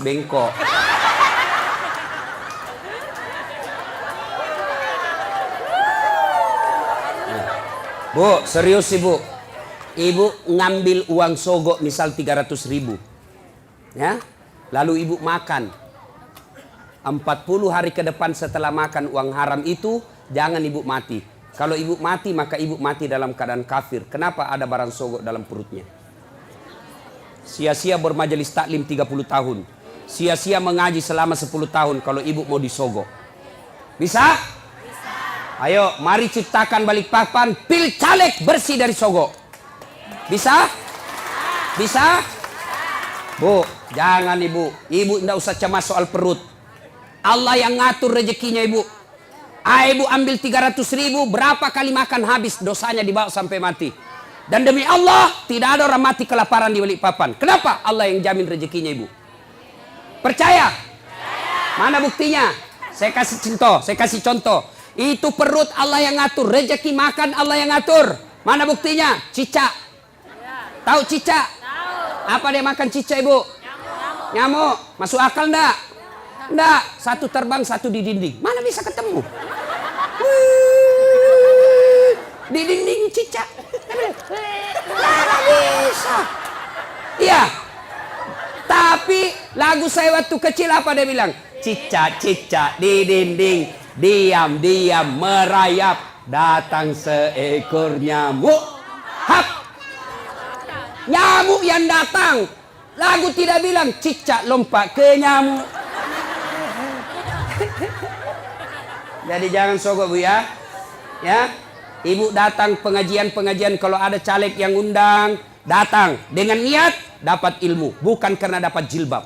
bengkok. Bu, serius ibu. Ibu ngambil uang sogok misal 300.000. Ya. Lalu ibu makan. 40 hari ke depan setelah makan uang haram itu, jangan ibu mati. Kalau ibu mati, maka ibu mati dalam keadaan kafir. Kenapa ada barang sogok dalam perutnya? Sia-sia bermajelis taklim 30 tahun. Sia-sia mengaji selama 10 tahun kalau ibu mau disogok. Bisa? Ayo, mari ciptakan Balikpapan pil caleg bersih dari sogok. Bisa? Bisa? Bu, jangan ibu. Ibu tidak usah cemas soal perut. Allah yang ngatur rezekinya ibu. Ibu ambil 300.000, berapa kali makan habis, dosanya dibawa sampai mati. Dan demi Allah, tidak ada orang mati kelaparan di Balikpapan. Kenapa? Allah yang jamin rezekinya ibu. Percaya? Mana buktinya? Saya kasih contoh. Itu perut Allah yang ngatur, rezeki makan Allah yang ngatur. Mana buktinya? Cicak. Tahu cicak? Apa dia makan cicak ibu? Nyamuk. Masuk akal enggak? Enggak. Satu terbang, satu di dinding. Mana bisa ketemu? Di dinding cicak. Mana bisa? Iya. Tapi lagu saya waktu kecil apa dia bilang? Cicak-cicak di dinding. Diam-diam merayap, datang seekor nyamuk. Hap! Nyamuk yang datang. Lagu tidak bilang cicak lompat ke nyamuk. Jadi jangan sogok bu ya. Ya, ibu datang pengajian-pengajian kalau ada caleg yang undang, datang dengan niat dapat ilmu, bukan karena dapat jilbab.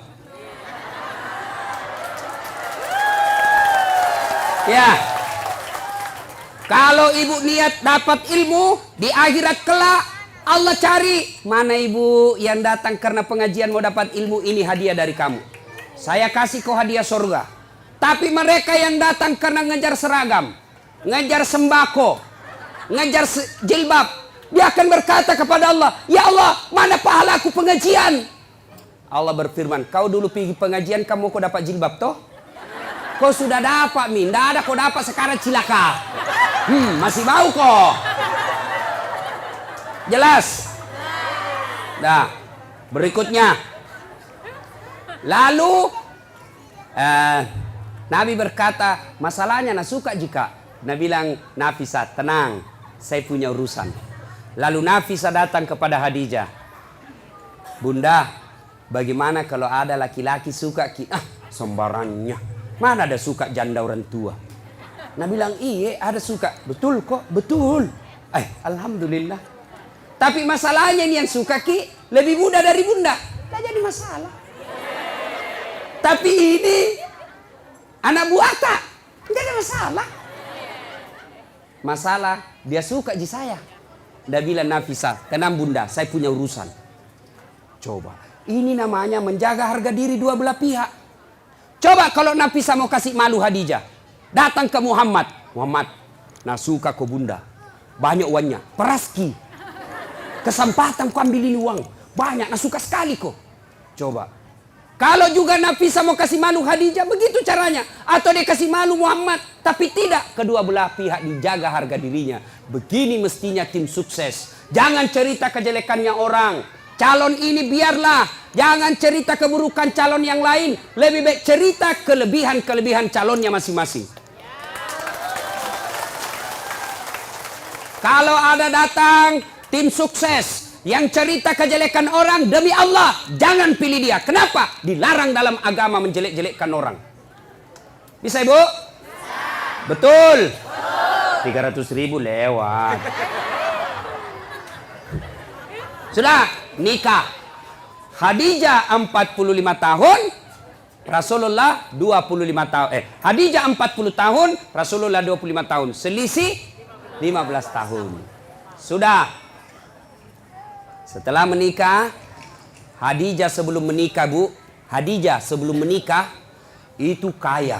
Ya, kalau ibu niat dapat ilmu di akhirat kelak, Allah cari mana ibu yang datang karena pengajian mau dapat ilmu, ini hadiah dari kamu. Saya kasih kau hadiah surga. Tapi mereka yang datang karena ngejar seragam, ngejar sembako, ngejar jilbab, dia akan berkata kepada Allah, ya Allah, mana pahala aku pengajian? Allah berfirman, kau dulu pergi pengajian, kamu kau dapat jilbab toh? Kau sudah dapat, Min. Tidak ada kau dapat sekarang cilaka. Masih bau kok. Jelas? Nah, berikutnya. Lalu, Nabi berkata, masalahnya nak suka jika. Nabi bilang, Nafisa, tenang. Saya punya urusan. Lalu Nafisa datang kepada Khadijah. Bunda, bagaimana kalau ada laki-laki suka ki? Sembarangnya. Mana ada suka janda orang tua? Nah bilang, iya ada suka. Betul kok, betul. Alhamdulillah. Tapi masalahnya ini yang suka ki lebih muda dari bunda. Tidak jadi masalah. Tapi ini anak buata. Tidak ada masalah. Masalah dia suka di saya. Dia bilang, Nafisa, tenang bunda, saya punya urusan. Coba, ini namanya menjaga harga diri dua belah pihak. Coba kalau Nafisa mau kasih malu Khadijah, datang ke Muhammad. Muhammad, nah suka kau bunda, banyak uangnya, peraski. Kesempatan kau ambil ini uang, banyak, nah suka sekali kau. Coba, kalau juga Nafisa mau kasih malu Khadijah, begitu caranya. Atau dia kasih malu Muhammad, tapi tidak. Kedua belah pihak dijaga harga dirinya. Begini mestinya tim sukses. Jangan cerita kejelekannya orang. Calon ini biarlah, jangan cerita keburukan calon yang lain. Lebih baik cerita kelebihan-kelebihan calonnya masing-masing. Kalau ada datang tim sukses yang cerita kejelekan orang, demi Allah jangan pilih dia. Kenapa? Dilarang dalam agama menjelek-jelekkan orang. Bisa ibu? Bisa. Betul? Betul. 300.000 lewat. Sudah nikah. Khadijah 45 tahun, Rasulullah 25 tahun. Khadijah 40 tahun, Rasulullah 25 tahun. Selisih 15 tahun. Sudah. Setelah menikah, Khadijah sebelum menikah, Bu, Khadijah sebelum menikah itu kaya.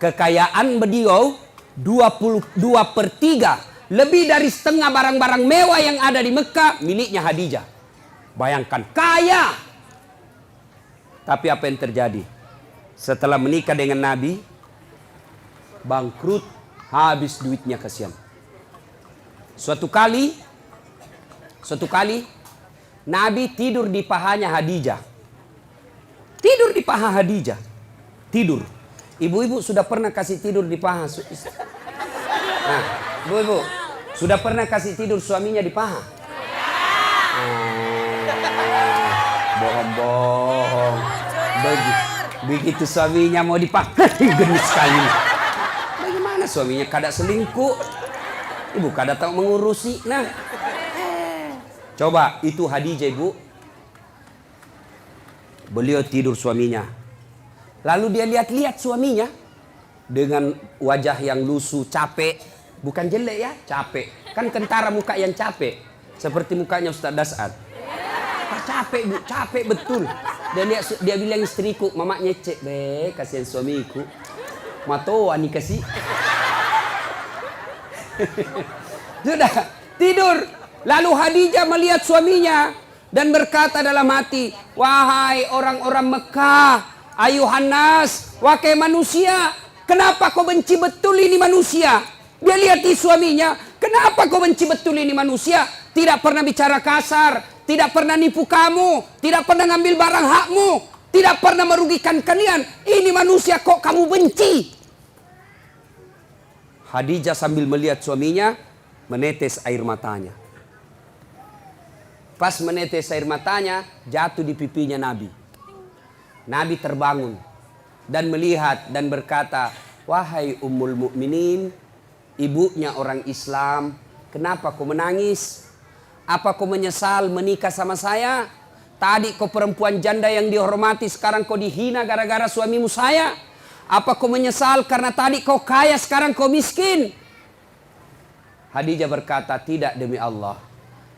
Kekayaan beliau 22/3, lebih dari setengah barang-barang mewah yang ada di Mekah miliknya Khadijah. Bayangkan, kaya. Tapi apa yang terjadi? Setelah menikah dengan Nabi, bangkrut, habis duitnya, kasihan. Suatu kali Nabi tidur di pahanya Khadijah. Tidur di paha Khadijah. Tidur. Ibu-ibu sudah pernah kasih tidur di paha? Nah, ibu-ibu sudah pernah kasih tidur suaminya di paha? Bohong-bohong. Begitu suaminya mau dipaha, gendut sekali. Bagaimana suaminya kada selingkuh? Ibu kada tahu mengurusi. Nah, coba itu Khadijah, ibu. Beliau tidur suaminya. Lalu dia lihat-lihat suaminya dengan wajah yang lusuh, capek. Bukan jelek ya, capek. Kan kentara muka yang capek. Seperti mukanya Ustaz Dasad. Capek bu, capek betul. Dia bilang istriku, mama nyecek, kasihan suamiku. Matoa nih kasih. Sudah tidur. Lalu Khadijah melihat suaminya dan berkata dalam hati, wahai orang-orang Mekah, ayuhan nas, wahai manusia, kenapa kau benci betul ini manusia? Dia lihat di suaminya, kenapa kau benci betul ini manusia? Tidak pernah bicara kasar, tidak pernah nipu kamu, tidak pernah ngambil barang hakmu, tidak pernah merugikan kalian. Ini manusia kok kamu benci? Khadijah sambil melihat suaminya, menetes air matanya. Pas menetes air matanya, jatuh di pipinya Nabi. Nabi terbangun dan melihat dan berkata, wahai Ummul Mukminin, ibunya orang Islam, kenapa kau menangis? Apa kau menyesal menikah sama saya? Tadi kau perempuan janda yang dihormati, sekarang kau dihina gara-gara suamimu saya. Apa kau menyesal karena tadi kau kaya, sekarang kau miskin? Khadijah berkata, tidak demi Allah.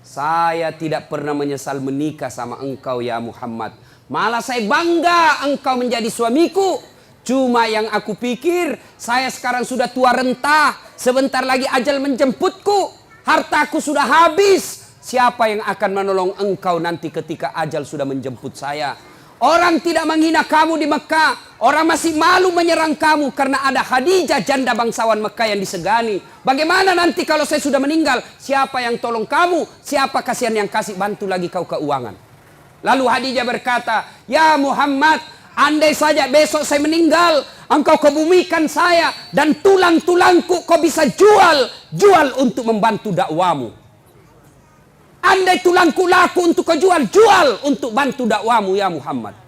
Saya tidak pernah menyesal menikah sama engkau ya Muhammad. Malah saya bangga engkau menjadi suamiku. Cuma yang aku pikir, saya sekarang sudah tua renta. Sebentar lagi ajal menjemputku. Hartaku sudah habis. Siapa yang akan menolong engkau nanti ketika ajal sudah menjemput saya? Orang tidak menghina kamu di Mekah. Orang masih malu menyerang kamu karena ada Khadijah, janda bangsawan Mekah yang disegani. Bagaimana nanti kalau saya sudah meninggal? Siapa yang tolong kamu? Siapa kasihan yang kasih bantu lagi kau keuangan? Lalu Khadijah berkata, ya Muhammad, andai saja besok saya meninggal, engkau kebumikan saya dan tulang-tulangku kau bisa jual untuk membantu dakwamu. Andai tulangku laku untuk kau jual untuk bantu dakwamu ya Muhammad.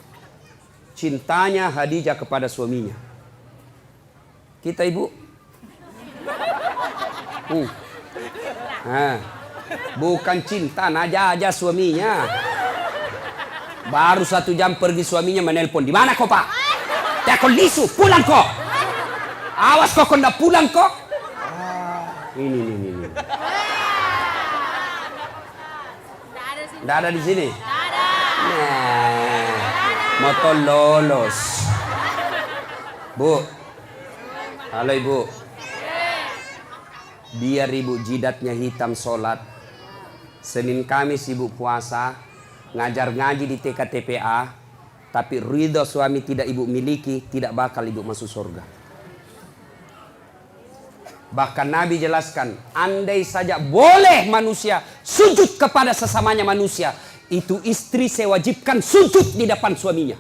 Cintanya Khadijah kepada suaminya. Kita ibu, bukan cinta, naja suaminya. Baru 1 jam pergi suaminya menelpon, di mana kau pak? Tekon lisu, pulang kok. Awas kok ndak pulang kok. Ini. Nggak ada di sini. Nah, motor lolos. Bu, halo ibu. Biar ibu jidatnya hitam sholat. Senin Kamis ibu puasa, ngajar ngaji di TKTPA, tapi ridho suami tidak ibu miliki, tidak bakal ibu masuk surga. Bahkan Nabi jelaskan, andai saja boleh manusia sujud kepada sesamanya manusia, itu istri saya wajibkan sujud di depan suaminya.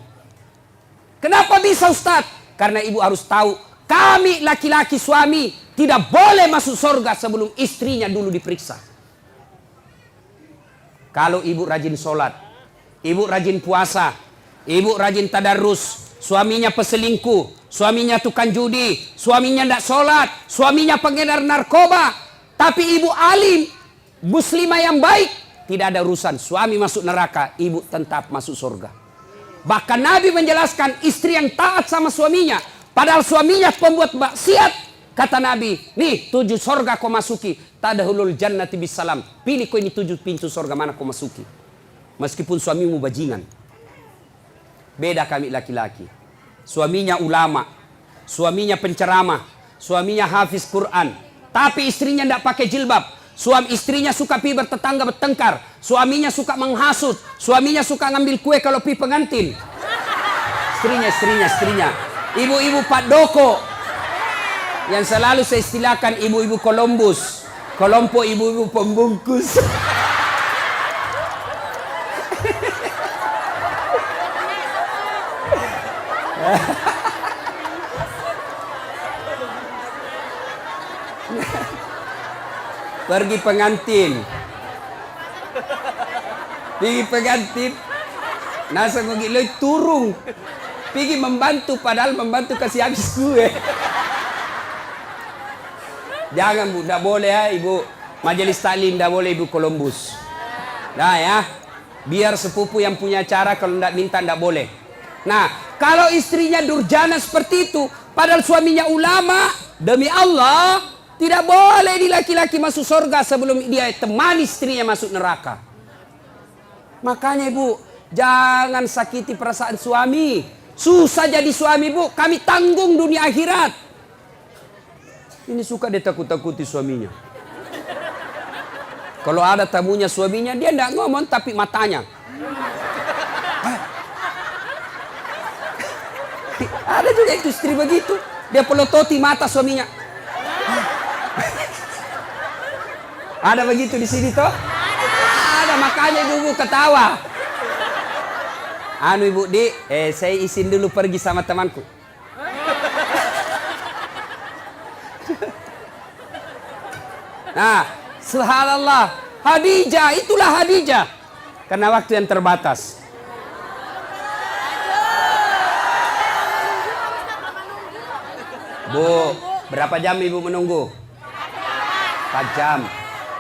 Kenapa bisa Ustaz? Karena ibu harus tahu, kami laki-laki suami tidak boleh masuk surga sebelum istrinya dulu diperiksa. Kalau ibu rajin sholat, ibu rajin puasa, ibu rajin tadarus, suaminya peselingkuh, suaminya tukang judi, suaminya tidak sholat, suaminya pengedar narkoba, tapi ibu alim, muslimah yang baik, tidak ada urusan. Suami masuk neraka, ibu tetap masuk surga. Bahkan Nabi menjelaskan istri yang taat sama suaminya, padahal suaminya pembuat maksiat, kata Nabi, nih 7 surga kau masuki, tadkhulul jannati bisalam. Pilih kau ini 7 pintu surga mana kau masuki. Meskipun suamimu bajingan. Beda kami laki-laki. Suaminya ulama, suaminya penceramah, suaminya hafiz Quran, tapi istrinya tidak pakai jilbab. Suami istrinya suka pi bertetangga bertengkar, suaminya suka menghasut, suaminya suka ngambil kue kalau pi pengantin. istrinya. Ibu-ibu Pak Doko. Yang selalu saya istilahkan ibu-ibu Columbus. Kelompok ibu-ibu pembungkus. Pergi pengantin. Nasa pergi lo turung. Pergi membantu padahal membantu kasih habis gue. Jangan Bu, tidak boleh ya Ibu Majelis Taklim, tidak boleh Ibu Columbus. Nah ya, biar sepupu yang punya acara kalau tidak minta tidak boleh. Nah, kalau istrinya durjana seperti itu, padahal suaminya ulama, demi Allah, tidak boleh di laki-laki masuk surga sebelum dia temani istrinya masuk neraka. Makanya Ibu, jangan sakiti perasaan suami. Susah jadi suami Bu, kami tanggung dunia akhirat. Ini suka dia takut-takuti suaminya. Kalau ada tamunya suaminya, dia tidak ngomong tapi matanya. Ada juga itu istri begitu. Dia pelototi mata suaminya. Ada begitu di sini toh? Ada, makanya ibu ketawa. Anu Ibu Di, saya izin dulu pergi sama temanku. Nah, subhanallah, Khadijah, itulah Khadijah. Karena waktu yang terbatas. Bu, berapa jam Ibu menunggu? 4 jam.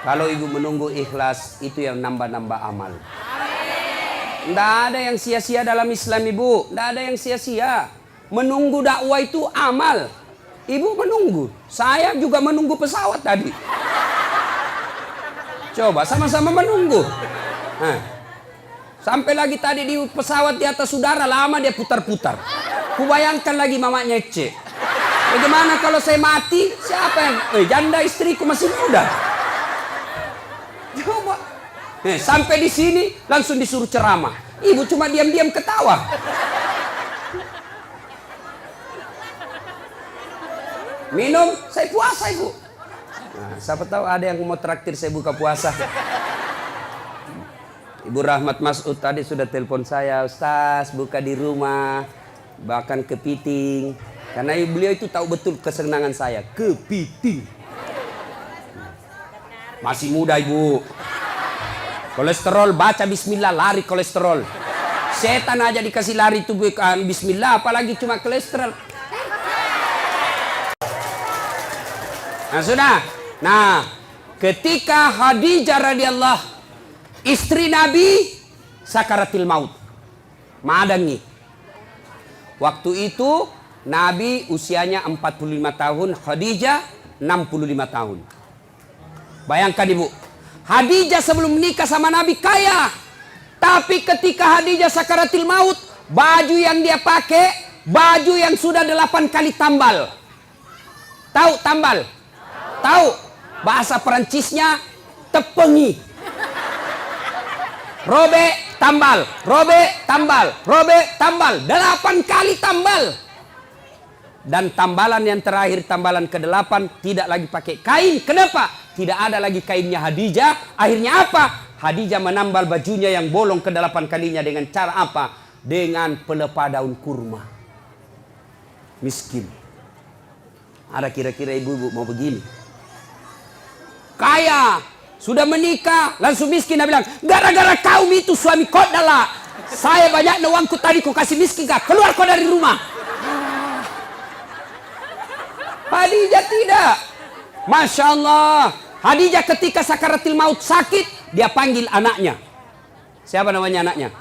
Kalau Ibu menunggu ikhlas, itu yang nambah-nambah amal. Tidak ada yang sia-sia dalam Islam Ibu. Tidak ada yang sia-sia. Menunggu dakwah itu amal. Ibu menunggu. Saya juga menunggu pesawat tadi. Coba sama-sama menunggu. Nah, sampai lagi tadi di pesawat di atas udara lama dia putar-putar. Kubayangkan lagi mama nyece. Bagaimana kalau saya mati? Siapa yang? Janda istriku masih muda. Coba. Sampai di sini langsung disuruh ceramah. Ibu cuma diam-diam ketawa. Minum, saya puasa Ibu. Nah, siapa tahu ada yang mau traktir saya buka puasa. Ibu Rahmat Mas'ud tadi sudah telepon saya, Ustaz buka di rumah, bahkan kepiting. Karena beliau itu tahu betul kesenangan saya, kepiting. Masih muda Ibu. Kolesterol, baca bismillah, lari kolesterol. Setan aja dikasih lari itu bukan bismillah, apalagi cuma kolesterol. Nah sudah. Nah, ketika Khadijah radhiyallahu istri Nabi sakaratil maut. Madangi. Waktu itu Nabi usianya 45 tahun, Khadijah 65 tahun. Bayangkan Ibu, Khadijah sebelum menikah sama Nabi kaya. Tapi ketika Khadijah sakaratil maut, baju yang dia pakai, baju yang sudah 8 kali tambal. Tahu tambal? Tahu? Bahasa Perancisnya tepengi. Robe tambal, robe tambal, robe tambal. 8 kali tambal. Dan tambalan yang terakhir, tambalan ke-8, tidak lagi pakai kain. Kenapa? Tidak ada lagi kainnya Khadijah. Akhirnya apa? Khadijah menambal bajunya yang bolong ke-8 kalinya dengan cara apa? Dengan pelepah daun kurma. Miskin. Ada kira-kira ibu-ibu mau begini? Kaya, sudah menikah, langsung miskin. Dia bilang, gara-gara kaum itu suami kau adalah. Saya banyak uangku tadi kau kasih miskin kah? Keluar kau dari rumah. Khadijah tidak. Masya Allah. Khadijah ketika sakaratil maut sakit, dia panggil anaknya. Siapa namanya anaknya?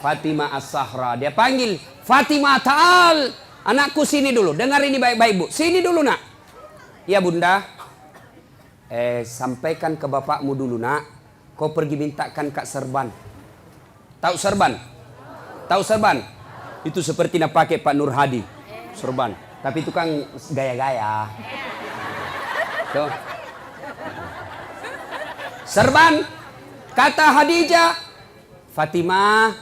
Fatimah As-Sahra. Dia panggil, Fatimah ta'al. Anakku sini dulu, dengar ini baik-baik Bu. Sini dulu nak. Ya Bunda. Sampaikan ke bapakmu dulu nak. Kau pergi mintakan Kak Serban. Tahu Serban? Tahu Serban? Itu seperti nak pakai Pak Nur Hadi. Serban. Tapi itu kan gaya-gaya. Tuh. Serban. Kata Khadijah. Fatimah.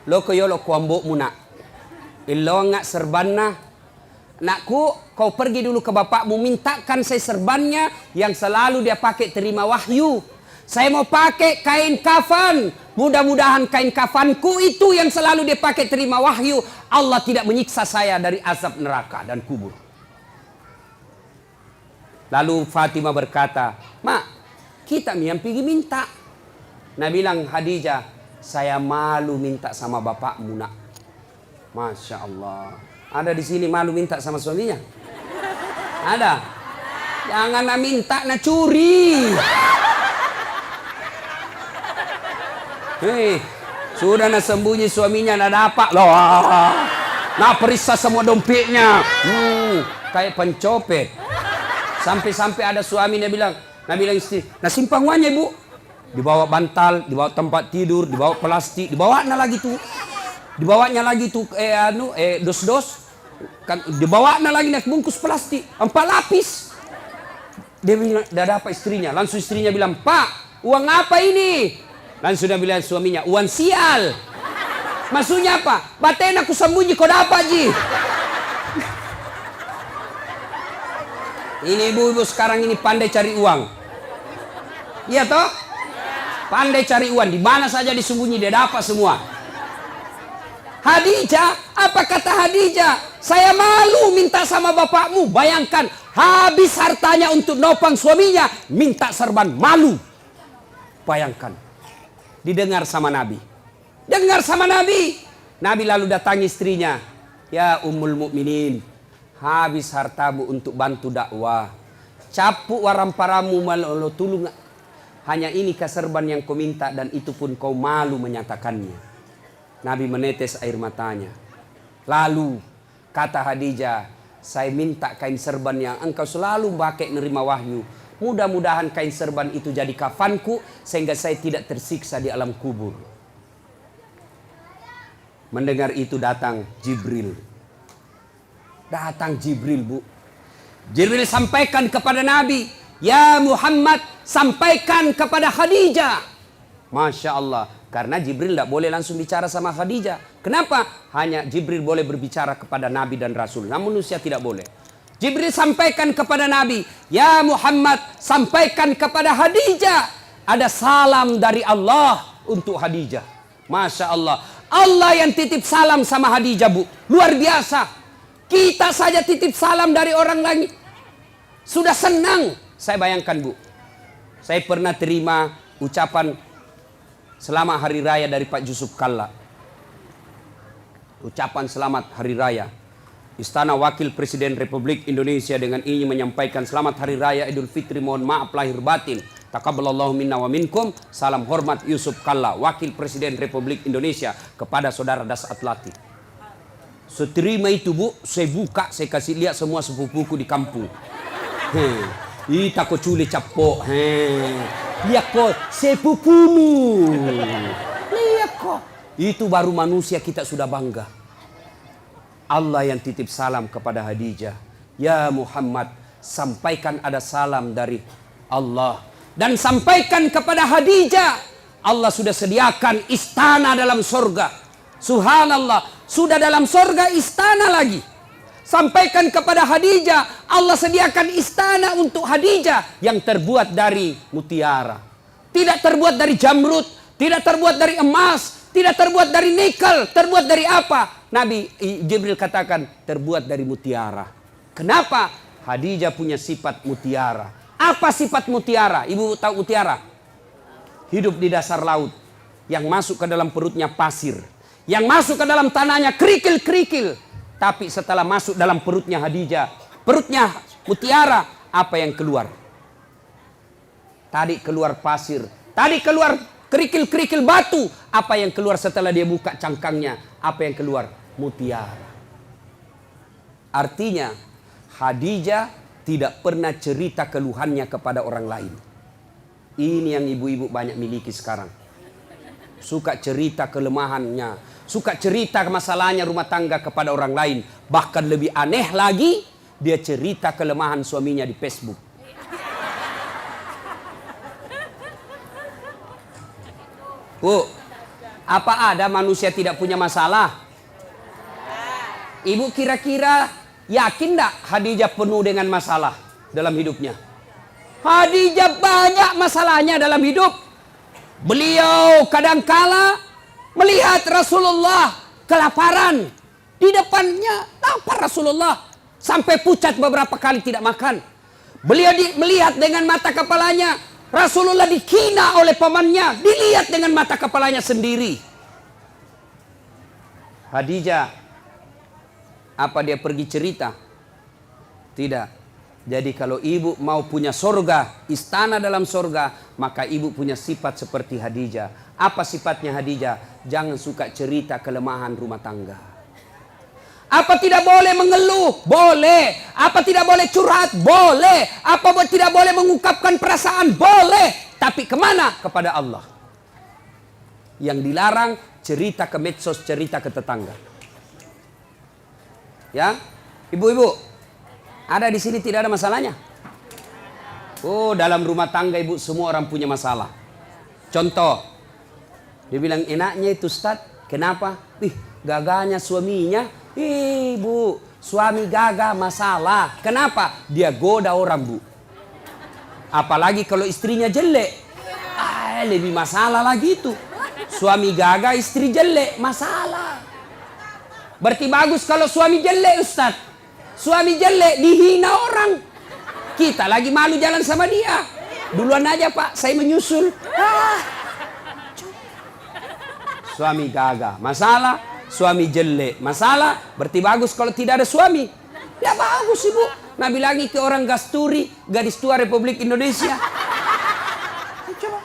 Lo koyo lo kuambokmu nak. Ilonga serbanna. Nakku, kau pergi dulu ke bapakmu, mintakan saya serbannya yang selalu dia pakai terima wahyu. Saya mau pakai kain kafan. Mudah-mudahan kain kafanku itu yang selalu dia pakai terima wahyu. Allah tidak menyiksa saya dari azab neraka dan kubur. Lalu Fatimah berkata, Mak, kita yang pergi minta. Nah bilang Khadijah, saya malu minta sama bapakmu nak. Masya Allah. Ada di sini malu minta sama suaminya? Ada? Jangan nak minta, nak curi. Hei, sudah nak sembunyi suaminya nak dapat loh. Nak periksa semua dompetnya. Kayak pencopet. Sampai-sampai ada suami dia bilang, istri, nah simpang uangnya ibu. Dibawa bantal, dibawa tempat tidur, dibawa plastik, dibawanya lagi tuh dos-dos. Kan dibawanya lagi naik bungkus plastik, 4 lapis. Dia bilang, dah dapat istrinya. Langsung istrinya bilang, Pak, uang apa ini? Langsung dia bilang suaminya, uang sial. Maksudnya apa? Baten aku sembunyi kau dapat ji. Ini ibu-ibu sekarang ini pandai cari uang. Iya toh? Pandai cari uang. Di mana saja disembunyi dia dapat semua. Khadijah, apa kata Khadijah? Saya malu minta sama bapakmu. Bayangkan, habis hartanya untuk nopang suaminya, minta serban, malu. Bayangkan. Didengar sama Nabi. Dengar sama Nabi. Nabi lalu datangi istrinya. Ya Ummul Mukminin, habis hartamu untuk bantu dakwah. Capuk waramparamu malolo tulung. Hanya ini serban yang kau minta dan itu pun kau malu menyatakannya. Nabi menetes air matanya. Lalu kata Khadijah, saya minta kain serban yang engkau selalu pakai nerima wahyu. Mudah-mudahan kain serban itu jadi kafanku sehingga saya tidak tersiksa di alam kubur. Mendengar itu datang Jibril. Datang Jibril, Bu. Jibril sampaikan kepada Nabi, ya Muhammad, sampaikan kepada Khadijah. Masya Allah. Karena Jibril tidak boleh langsung bicara sama Khadijah. Kenapa? Hanya Jibril boleh berbicara kepada Nabi dan Rasul. Namun manusia tidak boleh. Jibril sampaikan kepada Nabi, ya Muhammad, sampaikan kepada Khadijah. Ada salam dari Allah untuk Khadijah. Masya Allah. Allah yang titip salam sama Khadijah, Bu. Luar biasa. Kita saja titip salam dari orang lain. Sudah senang. Saya bayangkan, Bu. Saya pernah terima ucapan selamat hari raya dari Pak Yusuf Kalla. Ucapan selamat hari raya. Istana Wakil Presiden Republik Indonesia dengan ini menyampaikan selamat hari raya Idul Fitri, mohon maaf lahir batin. Taqabbalallahu minna wa minkum. Salam hormat Yusuf Kalla, Wakil Presiden Republik Indonesia, kepada saudara Das Atlati. Seterima itu, Bu, saya buka, saya kasih lihat semua sepupuku di kampung. Ita ko cule capok. Lihat kok sepupumu. Lihat kok. Itu baru manusia kita sudah bangga. Allah yang titip salam kepada Khadijah. Ya Muhammad, sampaikan ada salam dari Allah. Dan sampaikan kepada Khadijah, Allah sudah sediakan istana dalam surga. Subhanallah, sudah dalam surga istana lagi. Sampaikan kepada Khadijah, Allah sediakan istana untuk Khadijah yang terbuat dari mutiara. Tidak terbuat dari jamrud, tidak terbuat dari emas, tidak terbuat dari nikel. Terbuat dari apa? Nabi Jibril katakan terbuat dari mutiara. Kenapa? Khadijah punya sifat mutiara. Apa sifat mutiara? Ibu tahu mutiara? Hidup di dasar laut. Yang masuk ke dalam perutnya pasir. Yang masuk ke dalam tanahnya kerikil-kerikil. Tapi setelah masuk dalam perutnya Khadijah, perutnya mutiara, apa yang keluar? Tadi keluar pasir. Tadi keluar kerikil-kerikil batu. Apa yang keluar setelah dia buka cangkangnya? Apa yang keluar? Mutiara. Artinya Khadijah tidak pernah cerita keluhannya kepada orang lain. Ini yang ibu-ibu banyak miliki sekarang. Suka cerita kelemahannya, suka cerita masalahnya rumah tangga kepada orang lain. Bahkan lebih aneh lagi, dia cerita kelemahan suaminya di Facebook. Bu, apa ada manusia tidak punya masalah? Ibu kira-kira yakin enggak Khadijah penuh dengan masalah dalam hidupnya? Khadijah banyak masalahnya dalam hidup. Beliau kadangkala melihat Rasulullah kelaparan. Di depannya lapar Rasulullah. Sampai pucat beberapa kali tidak makan. Beliau melihat dengan mata kepalanya. Rasulullah dihina oleh pamannya. Dilihat dengan mata kepalanya sendiri. Khadijah, apa dia pergi cerita? Tidak. Jadi kalau ibu mau punya sorga, istana dalam sorga, maka ibu punya sifat seperti Khadijah. Apa sifatnya Khadijah? Jangan suka cerita kelemahan rumah tangga. Apa tidak boleh mengeluh? Boleh. Apa tidak boleh curhat? Boleh. Apa tidak boleh mengungkapkan perasaan? Boleh. Tapi kemana? Kepada Allah. Yang dilarang cerita ke medsos, cerita ke tetangga. Ya, ibu-ibu, ada di sini tidak ada masalahnya? Oh, dalam rumah tangga ibu semua orang punya masalah. Contoh, dia bilang enaknya itu Ustaz, kenapa? Gagahnya suaminya. Bu, suami gagah masalah. Kenapa? Dia goda orang, Bu. Apalagi kalau istrinya jelek. Lebih masalah lagi itu. Suami gagah, istri jelek, masalah. Berarti bagus kalau suami jelek, Ustaz. Suami jelek dihina orang. Kita lagi malu jalan sama dia. Duluan aja Pak, saya menyusul. Suami gagah, masalah. Suami jelek, masalah. Berarti bagus kalau tidak ada suami. Ya bagus Ibu. Nabi lagi ke orang Gasturi, gadis tua Republik Indonesia. Coba.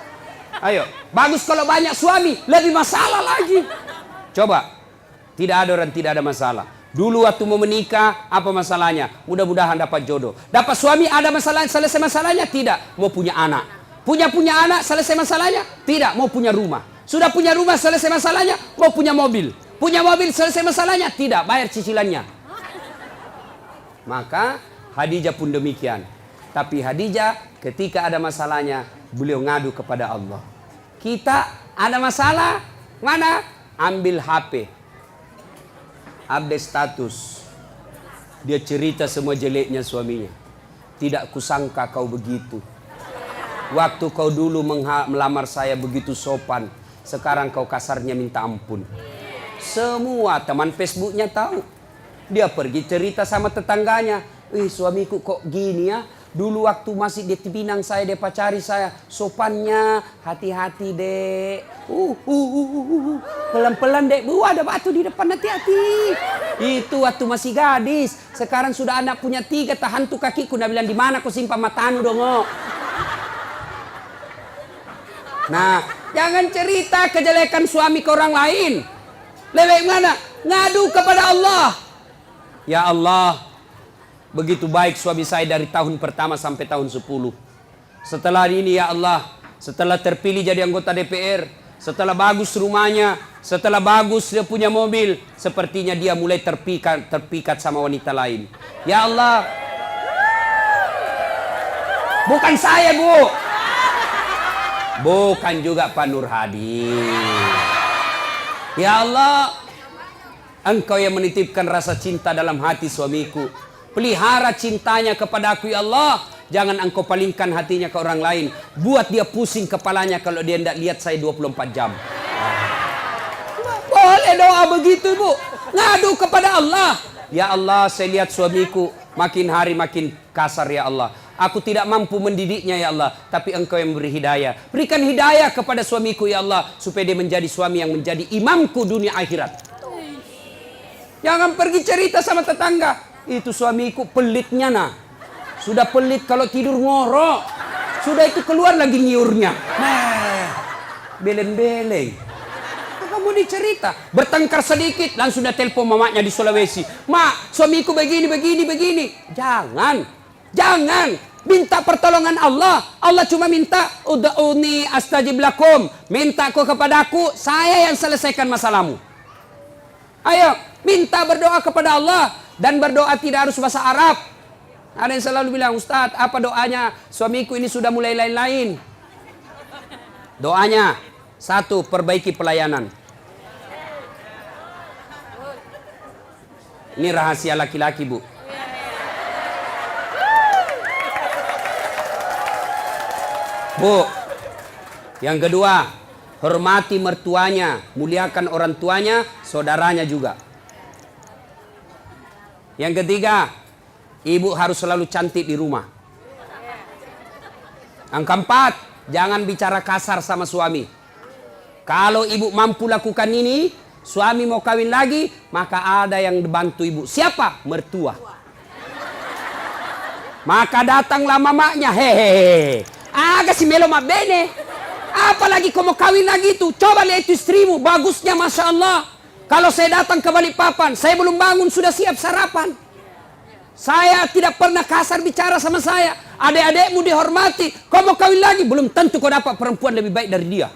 Ayo, bagus kalau banyak suami, lebih masalah lagi. Coba. Tidak ada orang tidak ada masalah. Dulu waktu mau menikah, apa masalahnya? Mudah-mudahan dapat jodoh. Dapat suami, ada masalah, selesai masalahnya? Tidak. Mau punya anak. Punya anak, selesai masalahnya? Tidak. Mau punya rumah. Sudah punya rumah, selesai masalahnya? Mau punya mobil. Punya mobil, selesai masalahnya? Tidak. Bayar cicilannya. Maka Khadijah pun demikian. Tapi Khadijah ketika ada masalahnya, beliau ngadu kepada Allah. Kita ada masalah, mana? Ambil HP. Update status. Dia cerita semua jeleknya suaminya. Tidak kusangka kau begitu. Waktu kau dulu melamar saya begitu sopan. Sekarang kau kasarnya minta ampun. Semua teman Facebooknya tahu. Dia pergi cerita sama tetangganya. Suamiku kok gini ya. Dulu waktu masih di Pinang saya, dia pacari saya. Sopannya, hati-hati dek. Pelan-pelan dek. Ada batu di depan, hati-hati. Itu waktu masih gadis. Sekarang sudah anak punya 3, tahan tuh kakiku. Dia bilang, di mana kau simpan matanu dong? Nah, jangan cerita kejelekan suami ke orang lain. Lebih mana? Ngadu kepada Allah. Ya Allah, begitu baik suami saya dari tahun pertama sampai tahun 10. Setelah ini ya Allah, setelah terpilih jadi anggota DPR, setelah bagus rumahnya, setelah bagus dia punya mobil, sepertinya dia mulai terpikat sama wanita lain. Ya Allah. Bukan saya, Bu. Bukan juga Pak Nur Hadi. Ya Allah, Engkau yang menitipkan rasa cinta dalam hati suamiku. Pelihara cintanya kepada aku ya Allah. Jangan Engkau palingkan hatinya ke orang lain. Buat dia pusing kepalanya kalau dia tidak lihat saya 24 jam. Boleh doa begitu Bu. Ngadu kepada Allah. Ya Allah, saya lihat suamiku makin hari makin kasar ya Allah. Aku tidak mampu mendidiknya ya Allah. Tapi Engkau yang beri hidayah. Berikan hidayah kepada suamiku ya Allah. Supaya dia menjadi suami yang menjadi imamku dunia akhirat. Jangan pergi cerita sama tetangga. Itu suamiku pelitnya nah. Sudah pelit kalau tidur ngorok. Sudah itu keluar lagi nyiurnya. Beleng-beleng. Kamu dicerita. Bertengkar sedikit langsung sudah telepon mamanya di Sulawesi. Mak, suamiku begini. Jangan. Minta pertolongan Allah. Allah cuma minta ud'uni astajib lakum. Minta kau kepadaku, saya yang selesaikan masalahmu. Ayo, minta berdoa kepada Allah. Dan berdoa tidak harus bahasa Arab. Ada yang selalu bilang, Ustadz, apa doanya? Suamiku ini sudah mulai lain-lain. Doanya, 1, perbaiki pelayanan. Ini rahasia laki-laki, Bu. Bu, yang kedua, hormati mertuanya, muliakan orang tuanya, saudaranya juga. Yang ketiga, ibu harus selalu cantik di rumah. Yang keempat, jangan bicara kasar sama suami. Kalau ibu mampu lakukan ini, suami mau kawin lagi, maka ada yang bantu ibu. Siapa? Mertua. Maka datanglah mamanya, hehehe. Agak si melo bene. Apalagi kau mau kawin lagi itu. Coba lihat itu istrimu, bagusnya Masya Allah. Kalau saya datang ke Balikpapan, saya belum bangun sudah siap sarapan. Saya tidak pernah kasar bicara sama saya. Adik-adikmu dihormati. Kau mau kawin lagi, belum tentu kau dapat perempuan lebih baik dari dia.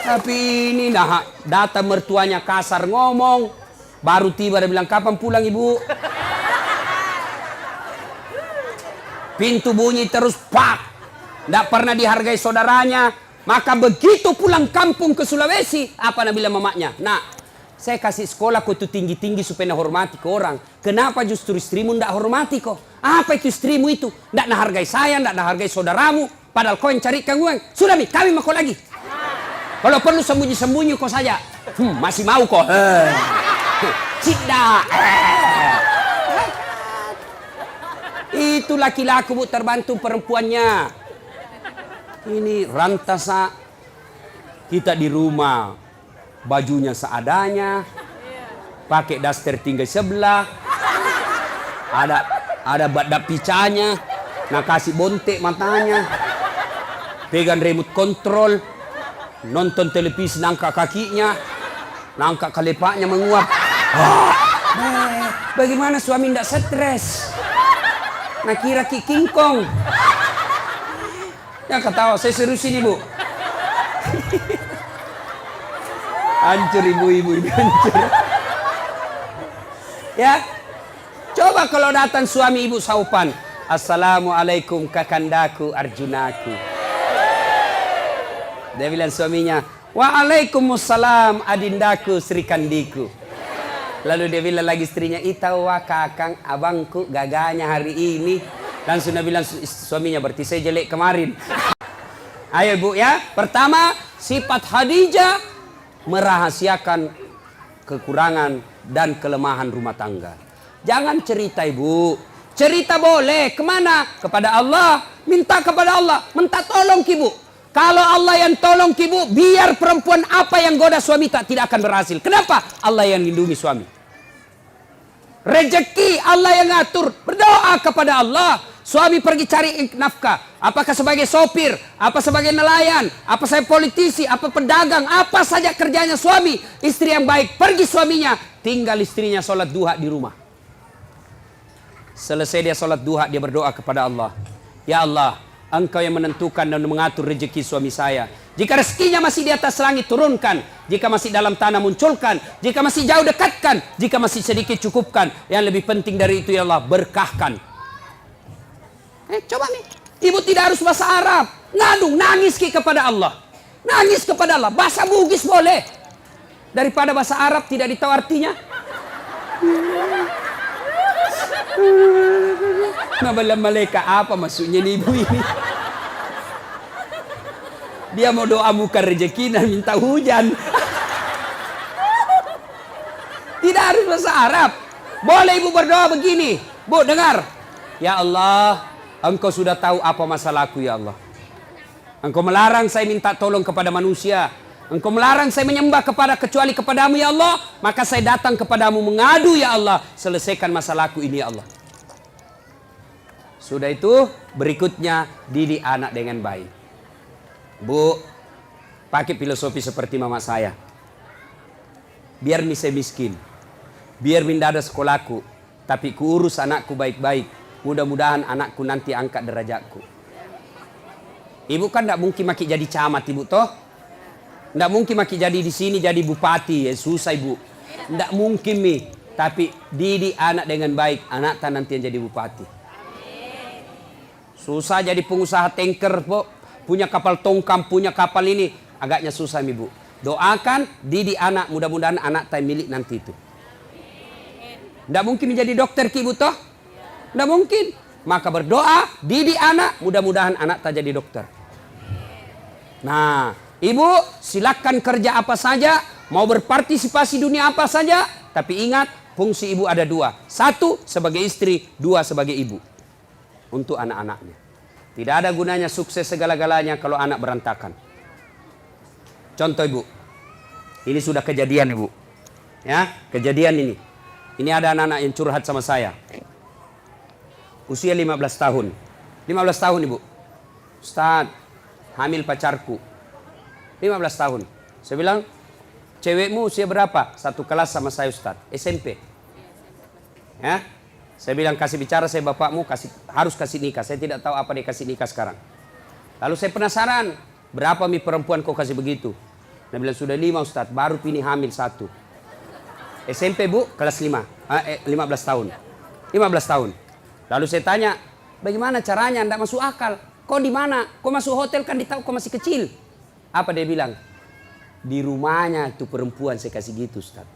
Tapi ini nah, datang mertuanya kasar ngomong. Baru tiba dia bilang, kapan pulang ibu? Pintu bunyi terus, pak. Tidak pernah dihargai saudaranya. Maka begitu pulang kampung ke Sulawesi, apa nak bilang mamanya? Nah, saya kasih sekolah kau itu tinggi-tinggi supaya hormati ke orang. Kenapa justru istrimu tidak hormati kau? Apa itu istrimu itu? Tidak hargai saya, tidak hargai saudaramu. Padahal kau yang carikan uang. Sudah nih, kawin sama kau lagi. Kalau perlu sembunyi-sembunyi kau saja. Masih mau kau? Tidak. Itu laki-laki bu terbantu perempuannya. Ini rantasa kita di rumah. Bajunya seadanya. Pakai daster tinggal sebelah. Ada badak picanya. Nah kasih bontek matanya. Pegang remote control. Nonton televisi nangka kakinya. Nangka kalepaknya menguap. Bagaimana suami tidak stres? Nah kira King Kong. Ya ketawa, saya serius ini bu. Hancur ibu-ibu ini hancur. Ya, coba kalau datang suami ibu saupan. Assalamualaikum kakandaku Arjunaku. Dia bilang suaminya, waalaikumsalam adindaku Sri Kandiku. Lalu dia bilang lagi istrinya, itawa kakang abangku gaganya hari ini. Langsung dia bilang suaminya, berarti saya jelek kemarin. Ayo bu ya, pertama sifat Khadijah merahasiakan kekurangan dan kelemahan rumah tangga. Jangan cerita ibu, cerita boleh, kemana? Kepada Allah, minta kepada Allah, minta tolong ibu. Kalau Allah yang tolong ibu, biar perempuan apa yang goda suami tidak akan berhasil. Kenapa? Allah yang lindungi suami. Rezeki Allah yang ngatur. Berdoa kepada Allah. Suami pergi cari nafkah. Apakah sebagai sopir, apa sebagai nelayan, apa saya politisi, apa pedagang, apa saja kerjanya suami. Istri yang baik, pergi suaminya. Tinggal istrinya sholat duha di rumah. Selesai dia sholat duha, dia berdoa kepada Allah. Ya Allah, Engkau yang menentukan dan mengatur rezeki suami saya. Jika rezekinya masih di atas langit, turunkan. Jika masih dalam tanah, munculkan. Jika masih jauh, dekatkan. Jika masih sedikit, cukupkan. Yang lebih penting dari itu, ya Allah, berkahkan. Coba nih. Ibu tidak harus bahasa Arab. Ngadu, nangis kepada Allah. Nangis kepada Allah. Bahasa Bugis boleh. Daripada bahasa Arab tidak ditahu artinya. Nabalam malaikat apa maksudnya nih ibu ini? Dia mau doa bukan rezeki dan minta hujan. Tidak harus bahasa Arab. Boleh ibu berdoa begini. Bu dengar. Ya Allah, Engkau sudah tahu apa masalahku ya Allah. Engkau melarang saya minta tolong kepada manusia. Engkau melarang saya menyembah kecuali kepadamu ya Allah. Maka saya datang kepadamu mengadu ya Allah. Selesaikan masalahku ini ya Allah. Sudah itu berikutnya didik anak dengan baik. Bu, pakai filosofi seperti mama saya. Biar saya miskin. Biar minda ada sekolahku. Tapi kuurus anakku baik-baik. Mudah-mudahan anakku nanti angkat derajatku. Ibu kan tidak mungkin maki jadi camat ibu toh. Tidak mungkin maki jadi di sini jadi bupati. Ya, susah ibu. Tidak mungkin mi. Tapi didik anak dengan baik. Anak tak nanti yang jadi bupati. Susah jadi pengusaha tanker, po. Punya kapal tongkang, punya kapal ini. Agaknya susah, ibu. Doakan, didik anak, mudah-mudahan anak tay milik nanti itu. Tidak mungkin menjadi dokter ki ibu toh? Tidak mungkin. Maka berdoa, didik anak, mudah-mudahan anak tak jadi dokter. Nah, ibu silakan kerja apa saja, mau berpartisipasi dunia apa saja, tapi ingat fungsi ibu ada dua. Satu sebagai istri, dua sebagai ibu. Untuk anak-anaknya. Tidak ada gunanya sukses segala-galanya kalau anak berantakan. Contoh ibu, ini sudah kejadian ibu. Ya, kejadian ini. Ini ada anak-anak yang curhat sama saya. Usia 15 tahun. 15 tahun ibu. Ustaz, hamil pacarku. 15 tahun. Saya bilang, cewekmu usia berapa? Satu kelas sama saya Ustaz. SMP. Ya. Saya bilang, kasih bicara saya bapakmu, harus kasih nikah. Saya tidak tahu apa dia kasih nikah sekarang. Lalu saya penasaran, berapa mi perempuan kau kasih begitu? Dia bilang, sudah 5 Ustaz, baru pilih hamil 1. SMP bu, kelas 5, 15 tahun. 15 tahun. Lalu saya tanya, bagaimana caranya? Tidak masuk akal. Kau di mana? Kau masuk hotel kan ditahu kau masih kecil. Apa dia bilang? Di rumahnya itu perempuan saya kasih gitu Ustaz.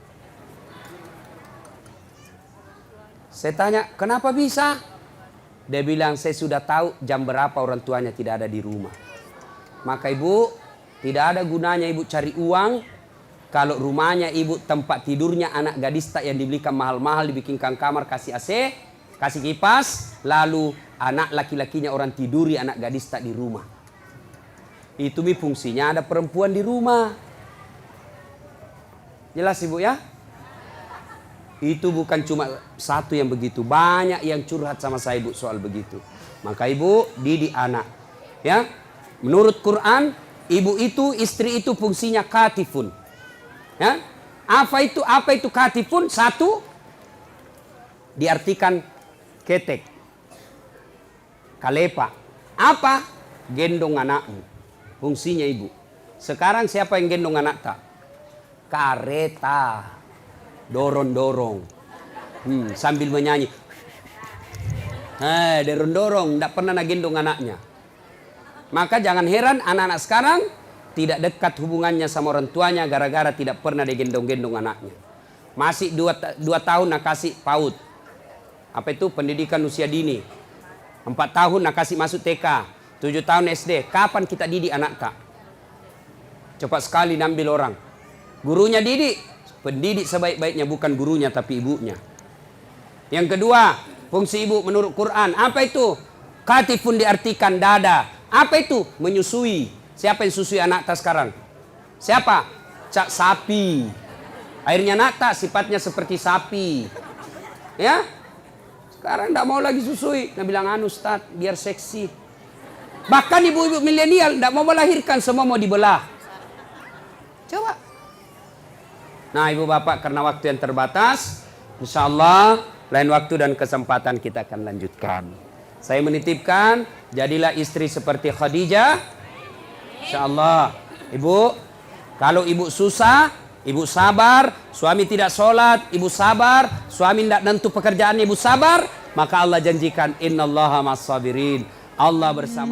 Saya tanya, kenapa bisa? Dia bilang, saya sudah tahu jam berapa orang tuanya tidak ada di rumah. Maka ibu, tidak ada gunanya ibu cari uang kalau rumahnya ibu tempat tidurnya anak gadis tak yang dibelikan mahal-mahal, dibikinkan kamar, kasih AC, kasih kipas, lalu anak laki-lakinya orang tiduri anak gadis tak di rumah. Itu mi fungsinya ada perempuan di rumah. Jelas ibu ya? Itu bukan cuma satu yang begitu, banyak yang curhat sama saya ibu soal begitu. Maka ibu didik anak. Ya, menurut Quran, ibu itu, istri itu fungsinya katifun. Ya, apa itu katifun? Satu, diartikan ketek, kalepa. Apa? Gendong anakmu. Fungsinya ibu. Sekarang siapa yang gendong anak tak? Kareta. Dorong-dorong. Sambil menyanyi. Dorong-dorong. Tidak pernah gendong anaknya. Maka jangan heran anak-anak sekarang tidak dekat hubungannya sama orang tuanya gara-gara tidak pernah digendong-gendong anaknya. Masih 2 tahun nak kasih PAUD. Apa itu? Pendidikan usia dini. 4 tahun nak kasih masuk TK. 7 tahun SD. Kapan kita didik anak tak? Cepat sekali nambil orang. Gurunya didik. Pendidik sebaik-baiknya bukan gurunya tapi ibunya. Yang kedua, fungsi ibu menurut Quran. Apa itu? Katifun diartikan dada. Apa itu? Menyusui. Siapa yang susui anak tak sekarang? Siapa? Cak sapi. Akhirnya anak tak sifatnya seperti sapi. Ya? Sekarang tidak mau lagi susui. Dia bilang, Ustaz, biar seksi. Bahkan ibu-ibu milenial tidak mau melahirkan, semua mau dibelah. Coba. Nah ibu bapak, karena waktu yang terbatas, insya Allah lain waktu dan kesempatan kita akan lanjutkan. Saya menitipkan, jadilah istri seperti Khadijah. Insya Allah. Ibu, kalau ibu susah, ibu sabar. Suami tidak sholat, ibu sabar. Suami tidak nentu pekerjaan, ibu sabar. Maka Allah janjikan, innallaha ma'as sabirin. Allah bersama.